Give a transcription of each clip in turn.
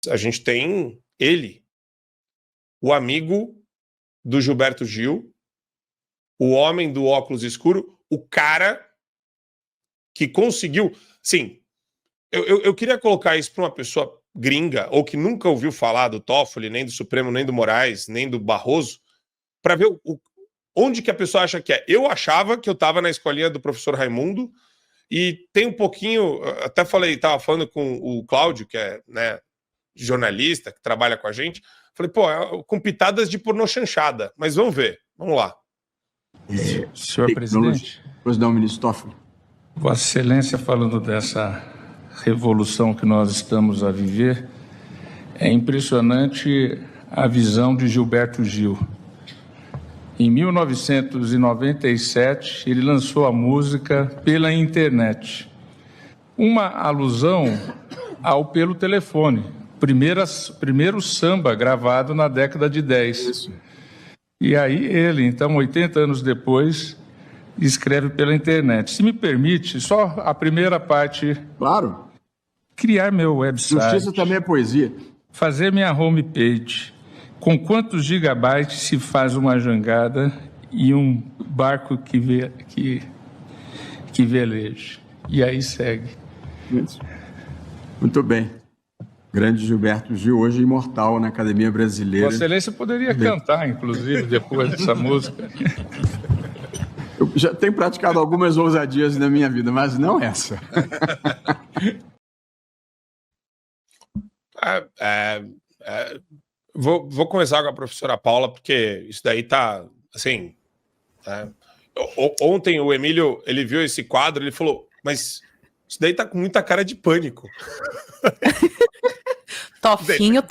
a gente tem ele, o amigo do Gilberto Gil, o homem do óculos escuro, o cara que conseguiu... Sim, eu queria colocar isso para uma pessoa gringa, ou que nunca ouviu falar do Toffoli, nem do Supremo, nem do Moraes, nem do Barroso, para ver onde que a pessoa acha que é. Eu achava que eu estava na escolinha do professor Raimundo, e tem um pouquinho... Até estava falando com o Cláudio, que é, né, jornalista, que trabalha com a gente. Falei, com pitadas de pornô chanchada. Mas vamos ver, vamos lá. Senhor presidente, presidente ministro Toffoli. Vossa Excelência, falando dessa revolução que nós estamos a viver, é impressionante a visão de Gilberto Gil. Em 1997, ele lançou a música pela internet. Uma alusão ao Pelo Telefone, primeiro samba gravado na década de 10. Isso. E aí ele, então, 80 anos depois, escreve pela internet. Se me permite, só a primeira parte... Claro. Criar meu website. Justiça também é poesia. Fazer minha homepage. Com quantos gigabytes se faz uma jangada e um barco que veleje? E aí segue. Isso. Muito bem. Grande Gilberto Gil, hoje imortal na Academia Brasileira. Vossa Excelência poderia cantar, inclusive, depois dessa música. Eu já tenho praticado algumas ousadias na minha vida, mas não essa. Vou começar com a professora Paula, porque isso daí tá, assim... Ontem o Emílio, ele viu esse quadro, ele falou, mas isso daí tá com muita cara de pânico. Tofinho.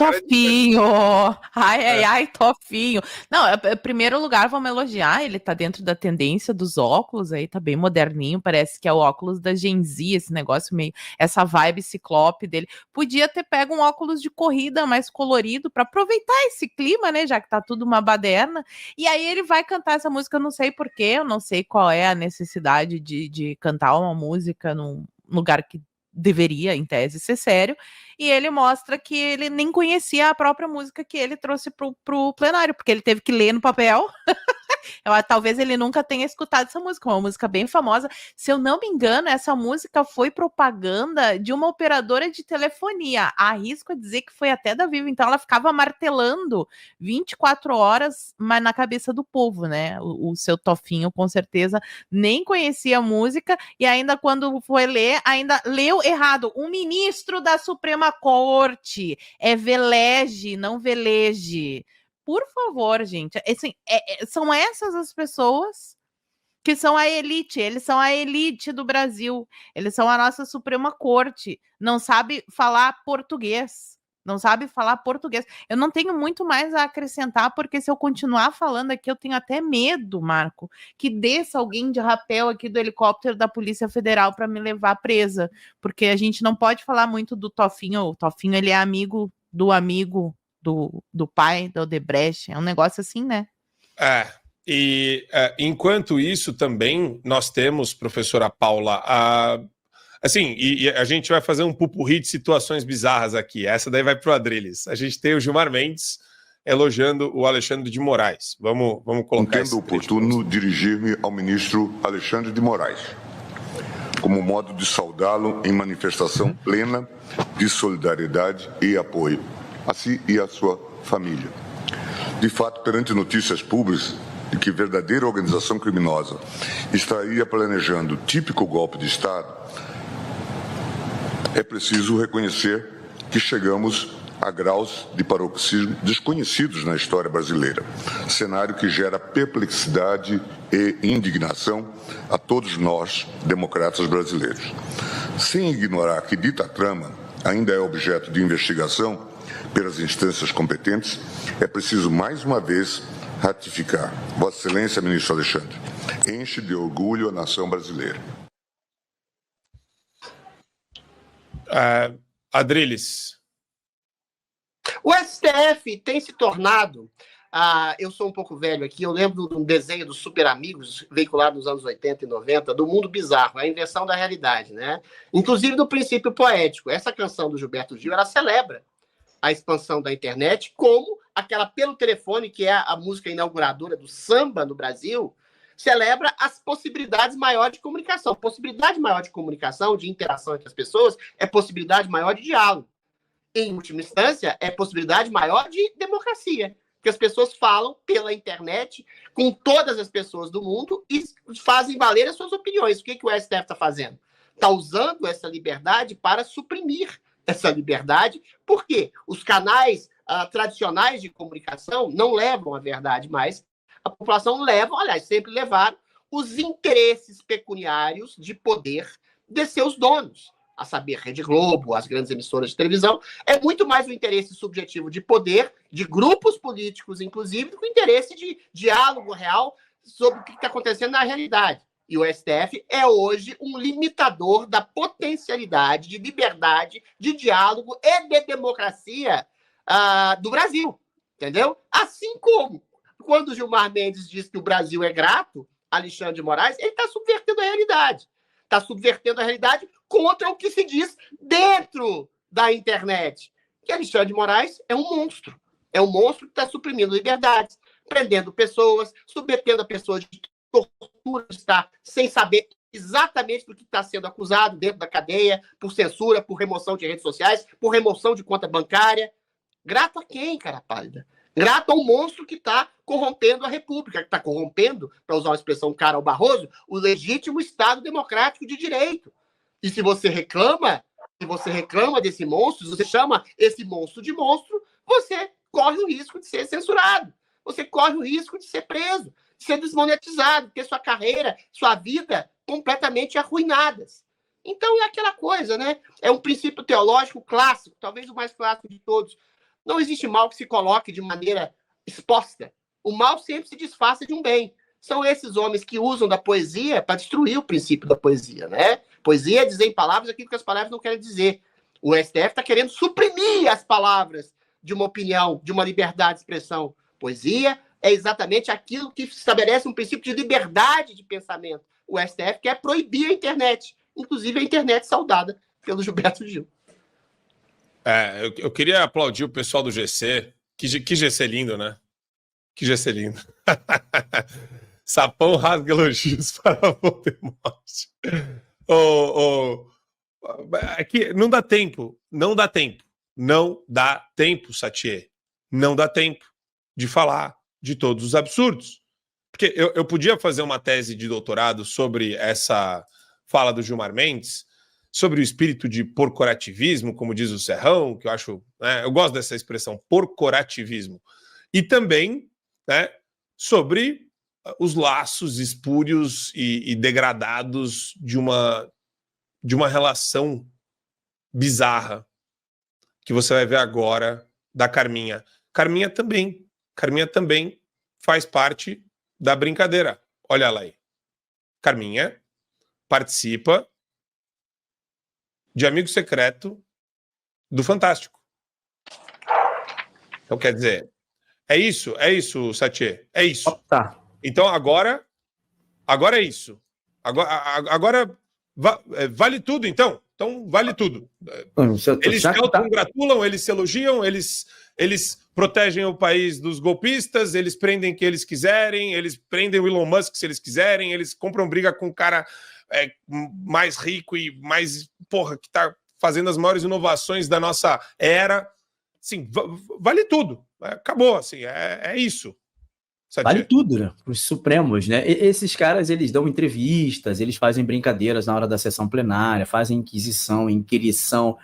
Ai, Tofinho. Não, em primeiro lugar, vamos elogiar, ele tá dentro da tendência dos óculos aí, tá bem moderninho, parece que é o óculos da Gen Z, esse negócio meio, essa vibe ciclope dele. Podia ter pego um óculos de corrida mais colorido para aproveitar esse clima, né, já que tá tudo uma baderna, e aí ele vai cantar essa música, eu não sei porquê, eu não sei qual é a necessidade de cantar uma música num lugar que deveria, em tese, ser sério, e ele mostra que ele nem conhecia a própria música que ele trouxe pro plenário, porque ele teve que ler no papel. Talvez ele nunca tenha escutado essa música, uma música bem famosa. Se eu não me engano, essa música foi propaganda de uma operadora de telefonia. Arrisco a dizer que foi até da Vivo, então ela ficava martelando 24 horas, mas na cabeça do povo, né? O seu Tofinho, com certeza, nem conhecia a música, e ainda quando foi ler, ainda leu errado. Um ministro da Suprema Corte. É velege, não veleje. Por favor, gente, assim, são essas as pessoas que são a elite, eles são a elite do Brasil, eles são a nossa Suprema Corte, não sabe falar português, Eu não tenho muito mais a acrescentar, porque se eu continuar falando aqui, eu tenho até medo, Marco, que desça alguém de rapel aqui do helicóptero da Polícia Federal para me levar presa, porque a gente não pode falar muito do Tofinho, o Tofinho, ele é amigo do pai da Odebrecht, é um negócio assim, né? Enquanto isso também nós temos, professora Paula, e a gente vai fazer um pupurri de situações bizarras aqui, essa daí vai pro Adriles. A gente tem o Gilmar Mendes elogiando o Alexandre de Moraes. Vamos colocar isso. Entendo oportuno dirigir-me ao ministro Alexandre de Moraes, como modo de saudá-lo em manifestação plena de solidariedade e apoio a si e a sua família. De fato, perante notícias públicas de que verdadeira organização criminosa estaria planejando típico golpe de Estado, é preciso reconhecer que chegamos a graus de paroxismo desconhecidos na história brasileira, cenário que gera perplexidade e indignação a todos nós, democratas brasileiros. Sem ignorar que dita trama ainda é objeto de investigação pelas instâncias competentes, é preciso mais uma vez ratificar. Vossa Excelência, ministro Alexandre, enche de orgulho a nação brasileira. Adriles. O STF tem se tornado... eu sou um pouco velho aqui, eu lembro de um desenho dos Super Amigos, veiculado nos anos 80 e 90, do mundo bizarro, a inversão da realidade, né? Inclusive do princípio poético. Essa canção do Gilberto Gil, ela celebra a expansão da internet, como aquela Pelo Telefone, que é a música inauguradora do samba no Brasil, celebra as possibilidades maiores de comunicação. Possibilidade maior de comunicação, de interação entre as pessoas, é possibilidade maior de diálogo. Em última instância, é possibilidade maior de democracia, porque as pessoas falam pela internet com todas as pessoas do mundo e fazem valer as suas opiniões. O que o STF está fazendo? Está usando essa liberdade para suprimir essa liberdade, porque os canais tradicionais de comunicação não levam a verdade mais. A população leva, aliás, sempre levaram os interesses pecuniários de poder de seus donos, a saber, Rede Globo, as grandes emissoras de televisão. É muito mais o interesse subjetivo de poder, de grupos políticos, inclusive, do que o interesse de diálogo real sobre o que está acontecendo na realidade. E o STF é hoje um limitador da potencialidade de liberdade, de diálogo e de democracia do Brasil, entendeu? Assim como, quando o Gilmar Mendes diz que o Brasil é grato, Alexandre de Moraes, ele está subvertendo a realidade. Está subvertendo a realidade contra o que se diz dentro da internet. Que Alexandre de Moraes é um monstro. É um monstro que está suprimindo liberdades, prendendo pessoas, submetendo a pessoas de tortura, está sem saber exatamente do que está sendo acusado dentro da cadeia, por censura, por remoção de redes sociais, por remoção de conta bancária. Grato a quem, cara pálida? Grato ao monstro que está corrompendo a República, que está corrompendo, para usar uma expressão cara ao Barroso, o legítimo Estado democrático de direito. E se você reclama desse monstro, se você chama esse monstro de monstro, você corre o risco de ser censurado. Você corre o risco de ser preso, de ser desmonetizado, ter sua carreira, sua vida completamente arruinadas. Então é aquela coisa, né? É um princípio teológico clássico, talvez o mais clássico de todos. Não existe mal que se coloque de maneira exposta. O mal sempre se disfarça de um bem. São esses homens que usam da poesia para destruir o princípio da poesia, né? Poesia é dizer em palavras aquilo que as palavras não querem dizer. O STF está querendo suprimir as palavras de uma opinião, de uma liberdade de expressão. Poesia é exatamente aquilo que estabelece um princípio de liberdade de pensamento. O STF quer proibir a internet, inclusive a internet saudada pelo Gilberto Gil. Eu queria aplaudir o pessoal do GC. Que GC lindo, né? Que GC lindo. Sapão rasga elogios para Voldemort. Aqui, não dá tempo, Satier. Não dá tempo de falar de todos os absurdos. Porque eu podia fazer uma tese de doutorado sobre essa fala do Gilmar Mendes, sobre o espírito de porcorativismo, como diz o Serrão, que eu acho, né, eu gosto dessa expressão, porcorativismo, e também, né, sobre os laços espúrios e degradados de uma relação bizarra que você vai ver agora da Carminha. Carminha também faz parte da brincadeira. Olha lá aí. Carminha participa de amigo secreto do Fantástico. Então, quer dizer, é isso, Satier, é isso. Tá. Então, agora é isso. Agora vale tudo, então. Então, vale tudo. Eles se autocongratulam, eles se elogiam, eles protegem o país dos golpistas, eles prendem quem eles quiserem, eles prendem o Elon Musk se eles quiserem, eles compram briga com o cara mais rico e mais, que tá fazendo as maiores inovações da nossa era. Assim, vale tudo. Acabou, assim, é isso. Vale tudo, né? Os supremos, né? Esses caras, eles dão entrevistas, eles fazem brincadeiras na hora da sessão plenária, fazem inquirição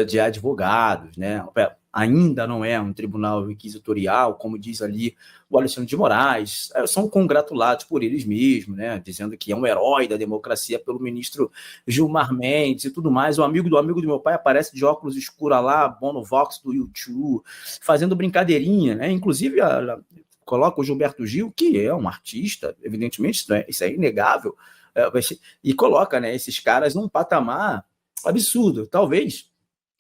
de advogados, né? Ainda não é um tribunal inquisitorial, como diz ali o Alexandre de Moraes, são congratulados por eles mesmos, né? Dizendo que é um herói da democracia pelo ministro Gilmar Mendes e tudo mais. O amigo do meu pai aparece de óculos escuros lá, Bono Vox do YouTube, fazendo brincadeirinha, né? Inclusive, coloca o Gilberto Gil, que é um artista, evidentemente, isso é inegável, e coloca, né, esses caras num patamar absurdo. Talvez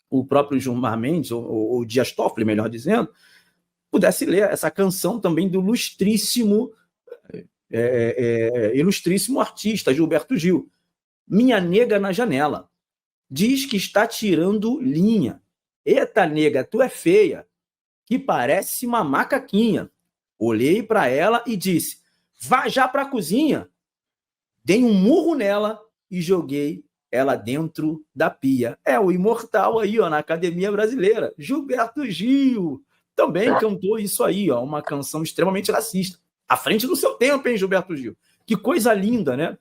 o próprio Gilmar Mendes, ou Dias Toffoli, melhor dizendo, pudesse ler essa canção também do ilustríssimo artista Gilberto Gil. Minha Nega na Janela. Diz que está tirando linha. Eita, nega, tu é feia, que parece uma macaquinha. Olhei para ela e disse, vá já para a cozinha. Dei um murro nela e joguei ela dentro da pia. É o imortal aí, ó, na Academia Brasileira. Gilberto Gil também cantou isso aí, ó, uma canção extremamente racista. À frente do seu tempo, hein, Gilberto Gil? Que coisa linda, né?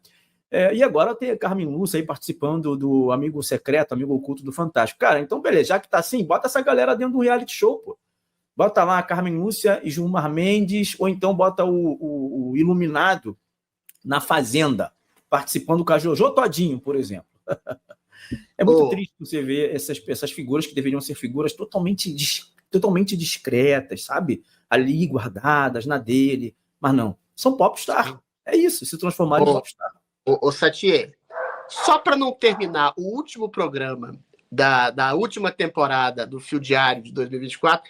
E agora tem a Carmen Lúcia aí participando do Amigo Secreto, Amigo Oculto do Fantástico. Cara, então beleza, já que tá assim, bota essa galera dentro do reality show, pô. Bota lá a Carmen Lúcia e Gilmar Mendes, ou então bota o Iluminado na Fazenda, participando com a Jojo Todinho, por exemplo. É muito triste você ver essas figuras que deveriam ser figuras totalmente discretas, sabe? Ali guardadas na dele, mas não. São popstar. É isso, se transformaram em popstar. Ô Satier, só para não terminar o último programa da última temporada do Fio Diário de 2024,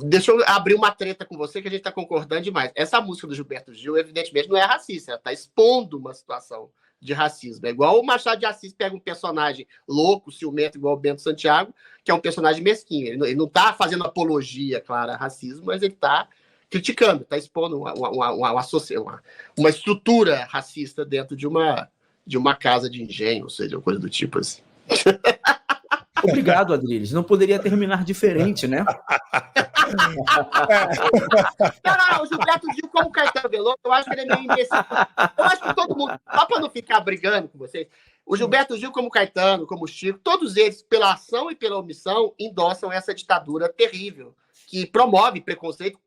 deixa eu abrir uma treta com você que a gente está concordando demais. Essa música do Gilberto Gil, evidentemente, não é racista, ela está expondo uma situação de racismo. É igual o Machado de Assis pega um personagem louco, ciumento, igual o Bento Santiago, que é um personagem mesquinho. Ele não está fazendo apologia, claro, a racismo, mas ele está criticando, está expondo uma estrutura racista dentro de uma casa de engenho, ou seja, uma coisa do tipo assim. Obrigado, Adriles. Não poderia terminar diferente, né? Não, o Gilberto Gil como Caetano Veloso, eu acho que ele é meio imbecil. Eu acho que todo mundo, só para não ficar brigando com vocês, o Gilberto Gil como Caetano, como Chico, todos eles, pela ação e pela omissão, endossam essa ditadura terrível, que promove preconceito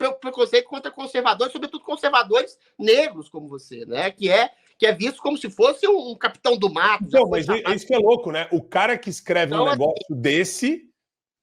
contra conservadores, sobretudo conservadores negros como você, né? Que é visto como se fosse um capitão do mato. Não, mas isso que é louco, né? O cara que escreve um negócio desse,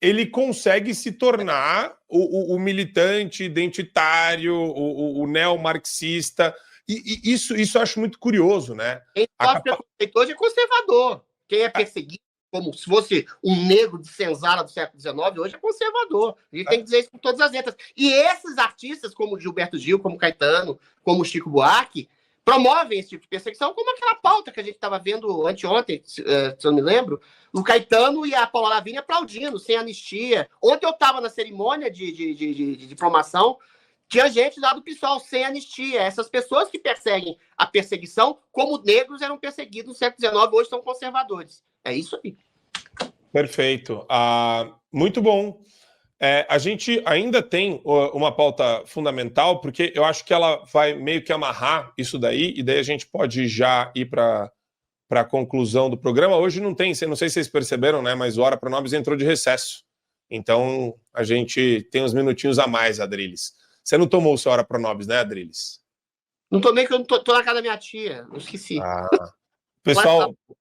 ele consegue se tornar o militante identitário, o neomarxista. E isso eu acho muito curioso, né? Quem sofre preconceito hoje é conservador. Quem é perseguido, como se fosse um negro de senzala do século XIX, hoje é conservador. A gente tem que dizer isso com todas as letras. E esses artistas, como Gilberto Gil, como Caetano, como Chico Buarque, promovem esse tipo de perseguição, como aquela pauta que a gente estava vendo anteontem, se eu não me lembro, o Caetano e a Paula Lavigne aplaudindo, sem anistia. Ontem eu estava na cerimônia de diplomação, tinha gente lá do PSOL, sem anistia. Essas pessoas que perseguem a perseguição, como negros eram perseguidos no século XIX, hoje são conservadores. É isso aí. Perfeito. Muito bom. A gente ainda tem uma pauta fundamental, porque eu acho que ela vai meio que amarrar isso daí, e daí a gente pode já ir para a conclusão do programa. Hoje não sei se vocês perceberam, né? Mas o Hora para Nobres entrou de recesso. Então a gente tem uns minutinhos a mais, Adriles. Você não tomou o seu Hora para Nobres, né, Adriles? Não tomei, que eu não tô na casa da minha tia. Eu esqueci.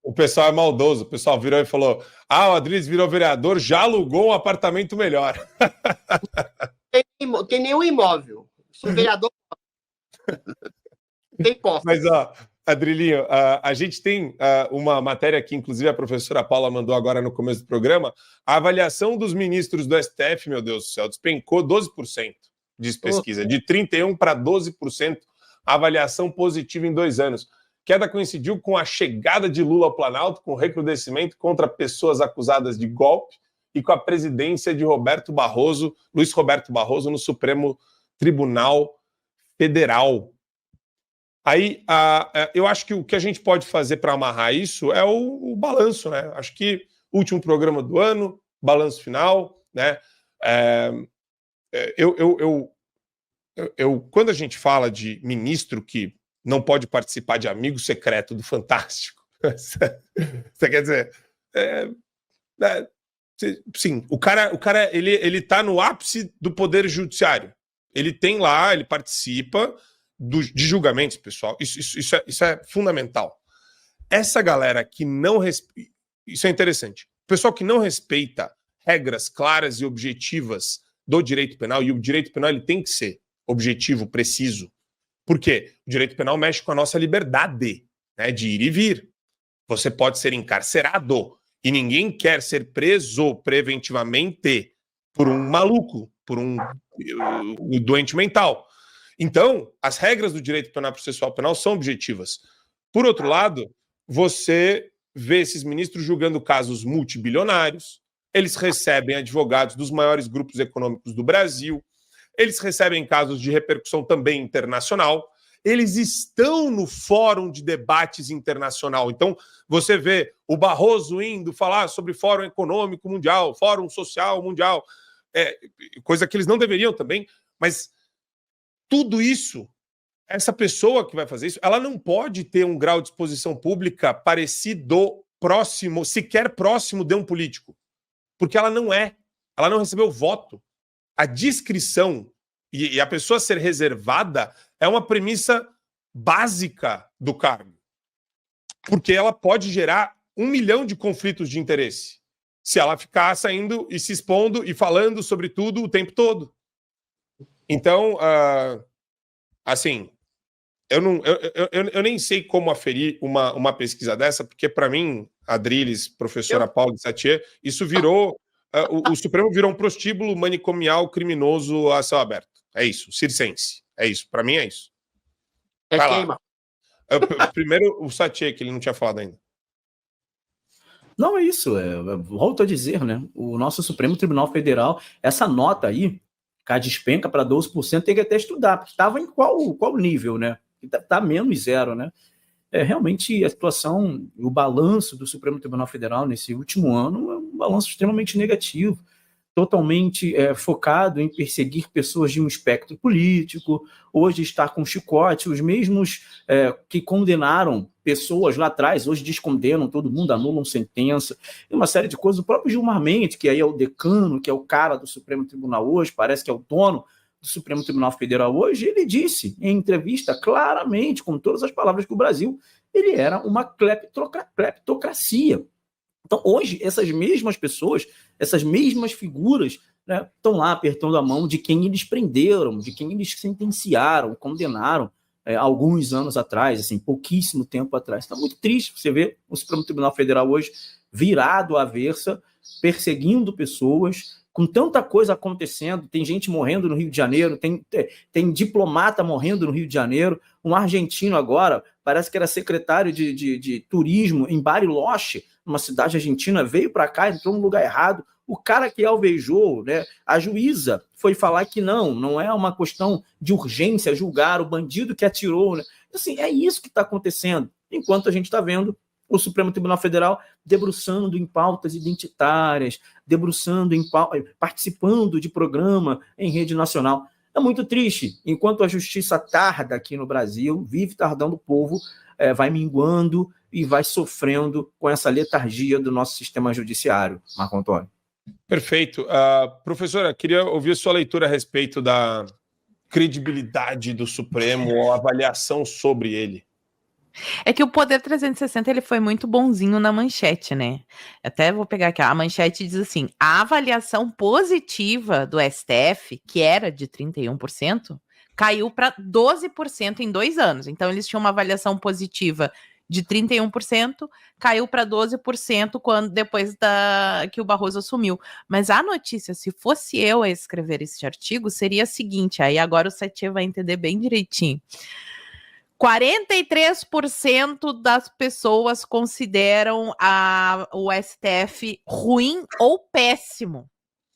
O pessoal é maldoso. O pessoal virou e falou: o Adriles virou vereador, já alugou um apartamento melhor. Tem nenhum imóvel. Sou vereador. Tem posse. Mas, Adrilinho, a gente tem uma matéria que, inclusive, a professora Paula mandou agora no começo do programa. A avaliação dos ministros do STF, meu Deus do céu, despencou 12%, diz pesquisa. De 31% para 12% a avaliação positiva em 2 anos. Queda coincidiu com a chegada de Lula ao Planalto, com recrudescimento contra pessoas acusadas de golpe e com a presidência de Luiz Roberto Barroso, no Supremo Tribunal Federal. Aí, eu acho que o que a gente pode fazer para amarrar isso é o balanço, né? Acho que último programa do ano, balanço final, né? Quando a gente fala de ministro que não pode participar de Amigo Secreto do Fantástico. Você quer dizer... sim, o cara ele tá no ápice do poder judiciário. Ele tem lá, ele participa de julgamentos, pessoal. Isso é fundamental. Essa galera que não respeita... Isso é interessante. O pessoal que não respeita regras claras e objetivas do direito penal, e o direito penal ele tem que ser objetivo, preciso. Por quê? O direito penal mexe com a nossa liberdade, né, de ir e vir. Você pode ser encarcerado e ninguém quer ser preso preventivamente por um maluco, por um doente mental. Então, as regras do direito penal processual penal são objetivas. Por outro lado, você vê esses ministros julgando casos multibilionários, eles recebem advogados dos maiores grupos econômicos do Brasil, eles recebem casos de repercussão também internacional, eles estão no Fórum de Debates Internacional. Então, você vê o Barroso indo falar sobre Fórum Econômico Mundial, Fórum Social Mundial, coisa que eles não deveriam também, mas tudo isso, essa pessoa que vai fazer isso, ela não pode ter um grau de exposição pública parecido, próximo, sequer próximo de um político, porque ela não recebeu voto. A discrição e a pessoa ser reservada é uma premissa básica do cargo, porque ela pode gerar 1 milhão de conflitos de interesse se ela ficar saindo e se expondo e falando sobre tudo o tempo todo. Então, assim, eu nem sei como aferir uma pesquisa dessa, porque para mim, Adriles, professora Paula de Satier, isso virou... o Supremo virou um prostíbulo manicomial criminoso a céu aberto. É isso, circense. É isso, para mim é isso. Vai lá. Primeiro o Satier, que ele não tinha falado ainda. Não, é isso. Volto a dizer, né? O nosso Supremo Tribunal Federal, essa nota aí, que despenca para 12%, tem que até estudar, porque estava em qual nível, né? Está menos 0, né? Realmente a situação, o balanço do Supremo Tribunal Federal nesse último ano é um balanço extremamente negativo, totalmente focado em perseguir pessoas de um espectro político, hoje está com chicote, os mesmos que condenaram pessoas lá atrás, hoje descondenam todo mundo, anulam sentença, e uma série de coisas. O próprio Gilmar Mendes, que aí é o decano, que é o cara do Supremo Tribunal hoje, parece que é o dono do Supremo Tribunal Federal hoje, ele disse em entrevista claramente, com todas as palavras, que o Brasil ele era uma cleptocracia. Então, hoje, essas mesmas pessoas, essas mesmas figuras, né, estão lá apertando a mão de quem eles prenderam, de quem eles sentenciaram, condenaram alguns anos atrás, assim, pouquíssimo tempo atrás. Está muito triste você ver o Supremo Tribunal Federal hoje virado à avessa, perseguindo pessoas, com tanta coisa acontecendo, tem gente morrendo no Rio de Janeiro, tem diplomata morrendo no Rio de Janeiro, um argentino agora, parece que era secretário de turismo em Bariloche, uma cidade argentina, veio para cá, entrou no lugar errado, o cara que alvejou, né, a juíza foi falar que não é uma questão de urgência julgar o bandido que atirou, né? Assim, é isso que está acontecendo, enquanto a gente está vendo o Supremo Tribunal Federal debruçando em pautas identitárias, participando de programa em rede nacional. É muito triste. Enquanto a justiça tarda aqui no Brasil, vive tardando, o povo vai minguando e vai sofrendo com essa letargia do nosso sistema judiciário. Marco Antônio. Perfeito. Professora, queria ouvir sua leitura a respeito da credibilidade do Supremo ou a avaliação sobre ele. É que o Poder 360 ele foi muito bonzinho na manchete, né? Até vou pegar aqui, a manchete diz assim: a avaliação positiva do STF, que era de 31%, caiu para 12% em 2 anos. Então, eles tinham uma avaliação positiva de 31%, caiu para 12% depois que o Barroso assumiu. Mas a notícia, se fosse eu a escrever esse artigo, seria a seguinte, aí agora o Satier vai entender bem direitinho. 43% das pessoas consideram o STF ruim ou péssimo.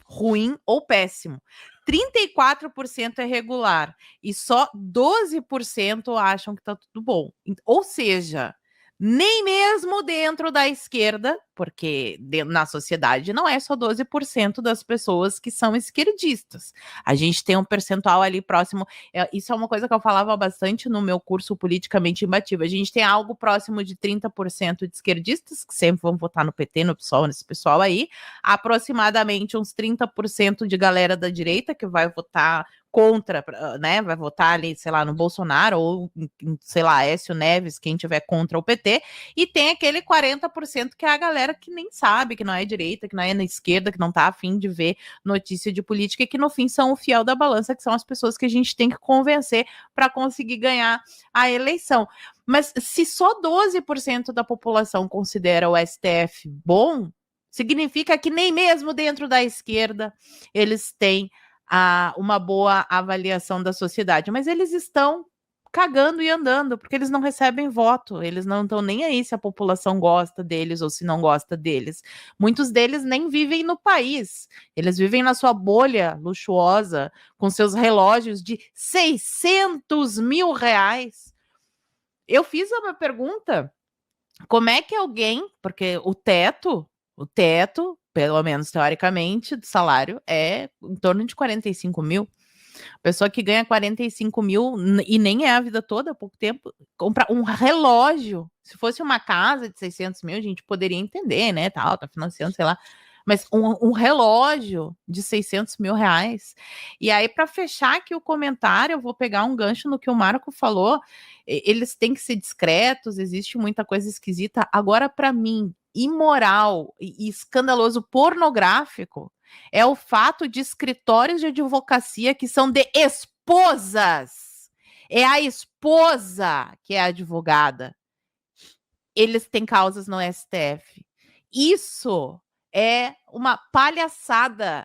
Ruim ou péssimo. 34% é regular. E só 12% acham que está tudo bom. Ou seja, nem mesmo dentro da esquerda, porque na sociedade não é só 12% das pessoas que são esquerdistas. A gente tem um percentual ali próximo. Isso é uma coisa que eu falava bastante no meu curso Politicamente Imbatível. A gente tem algo próximo de 30% de esquerdistas, que sempre vão votar no PT, no PSOL, nesse pessoal aí. Aproximadamente uns 30% de galera da direita, que vai votar contra, né, vai votar ali, sei lá, no Bolsonaro ou, sei lá, Aécio Neves, quem tiver contra o PT, e tem aquele 40% que é a galera que nem sabe, que não é direita, que não é na esquerda, que não tá afim de ver notícia de política, e que no fim são o fiel da balança, que são as pessoas que a gente tem que convencer para conseguir ganhar a eleição. Mas se só 12% da população considera o STF bom, significa que nem mesmo dentro da esquerda eles têm uma boa avaliação da sociedade, mas eles estão cagando e andando, porque eles não recebem voto, eles não estão nem aí se a população gosta deles ou se não gosta deles. Muitos deles nem vivem no país, eles vivem na sua bolha luxuosa, com seus relógios de 600 mil reais. Eu fiz uma pergunta, como é que alguém, porque o teto, pelo menos teoricamente, do salário é em torno de 45 mil. Pessoa que ganha 45 mil e nem é a vida toda, há pouco tempo, compra um relógio. Se fosse uma casa de 600 mil, a gente poderia entender, né, tal, tá financiando, sei lá. Mas um relógio de 600 mil reais. E aí, para fechar aqui o comentário, eu vou pegar um gancho no que o Marco falou. Eles têm que ser discretos, existe muita coisa esquisita. Agora, para mim, imoral e escandaloso, pornográfico, é o fato de escritórios de advocacia que são de esposas. É a esposa que é a advogada. Eles têm causas no STF. Isso é uma palhaçada